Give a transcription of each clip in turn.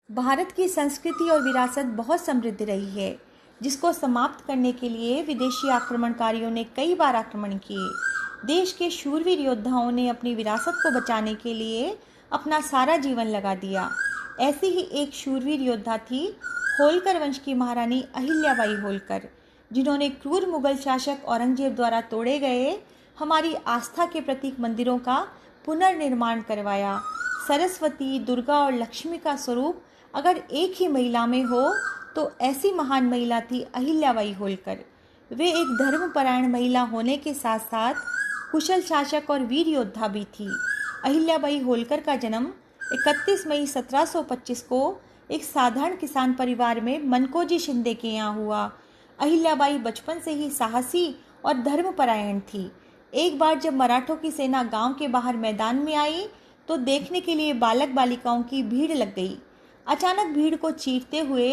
भारत की संस्कृति और विरासत बहुत समृद्ध रही है, जिसको समाप्त करने के लिए विदेशी आक्रमणकारियों ने कई बार आक्रमण किए। देश के शूरवीर योद्धाओं ने अपनी विरासत को बचाने के लिए अपना सारा जीवन लगा दिया। ऐसी ही एक शूरवीर योद्धा थी होलकर वंश की महारानी अहिल्याबाई होलकर, जिन्होंने क्रूर मुगल शासक औरंगजेब द्वारा तोड़े गए हमारी आस्था के प्रतीक मंदिरों का पुनर्निर्माण करवाया। सरस्वती, दुर्गा और लक्ष्मी का स्वरूप अगर एक ही महिला में हो तो ऐसी महान महिला थी अहिल्याबाई होलकर। वे एक धर्मपरायण महिला होने के साथ साथ कुशल शासक और वीर योद्धा भी थी। अहिल्याबाई होलकर का जन्म 31 मई 1725 को एक साधारण किसान परिवार में मनकोजी शिंदे के यहाँ हुआ। अहिल्याबाई बचपन से ही साहसी और धर्मपरायण थी। एक बार जब मराठों की सेना गांव के बाहर मैदान में आई तो देखने के लिए बालक बालिकाओं की भीड़ लग गई। अचानक भीड़ को चीरते हुए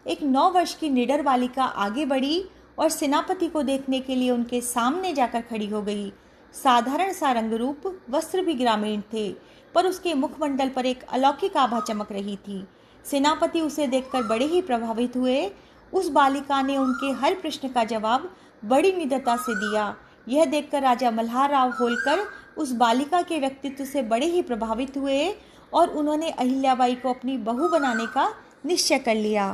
एक 9 वर्ष की निडर बालिका आगे बढ़ी और सेनापति को देखने के लिए उनके सामने जाकर खड़ी हो गई। साधारण सा रंग रूप, वस्त्र भी ग्रामीण थे, पर उसके मुखमंडल पर एक अलौकिक आभा चमक रही थी। सेनापति उसे देखकर बड़े ही प्रभावित हुए। उस बालिका ने उनके हर प्रश्न का जवाब बड़ी निडरता से दिया। यह देखकर राजा मल्हार राव होलकर उस बालिका के व्यक्तित्व से बड़े ही प्रभावित हुए और उन्होंने अहिल्याबाई को अपनी बहू बनाने का निश्चय कर लिया।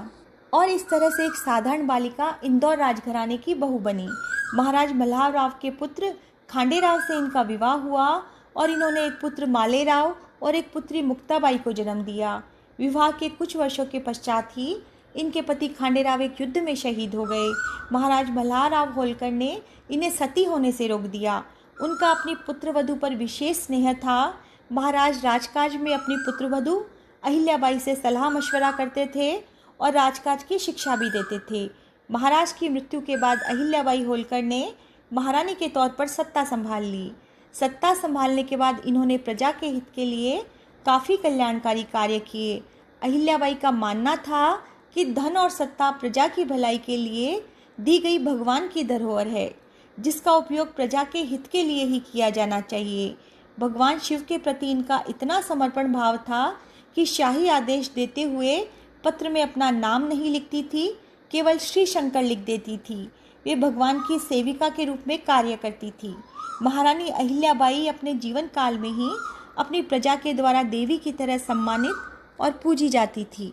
और इस तरह से एक साधारण बालिका इंदौर राजघराने की बहू बनी। महाराज मल्हार राव के पुत्र खांडेराव से इनका विवाह हुआ और इन्होंने एक पुत्र मालेराव और एक पुत्री मुक्ताबाई को जन्म दिया। विवाह के कुछ वर्षों के पश्चात ही इनके पति खांडेराव एक युद्ध में शहीद हो गए। महाराज मल्हार राव होलकर ने इन्हें सती होने से रोक दिया। उनका अपनी पुत्रवधू पर विशेष स्नेह था। महाराज राजकाज में अपनी पुत्रवधू अहिल्याबाई से सलाह मशवरा करते थे और राजकाज की शिक्षा भी देते थे। महाराज की मृत्यु के बाद अहिल्याबाई होलकर ने महारानी के तौर पर सत्ता संभाल ली। सत्ता संभालने के बाद इन्होंने प्रजा के हित के लिए काफ़ी कल्याणकारी कार्य किए। अहिल्याबाई का मानना था कि धन और सत्ता प्रजा की भलाई के लिए दी गई भगवान की धरोहर है, जिसका उपयोग प्रजा के हित के लिए ही किया जाना चाहिए। भगवान शिव के प्रति इनका इतना समर्पण भाव था कि शाही आदेश देते हुए पत्र में अपना नाम नहीं लिखती थी, केवल श्री शंकर लिख देती थी। वे भगवान की सेविका के रूप में कार्य करती थी। महारानी अहिल्याबाई अपने जीवन काल में ही अपनी प्रजा के द्वारा देवी की तरह सम्मानित और पूजी जाती थी।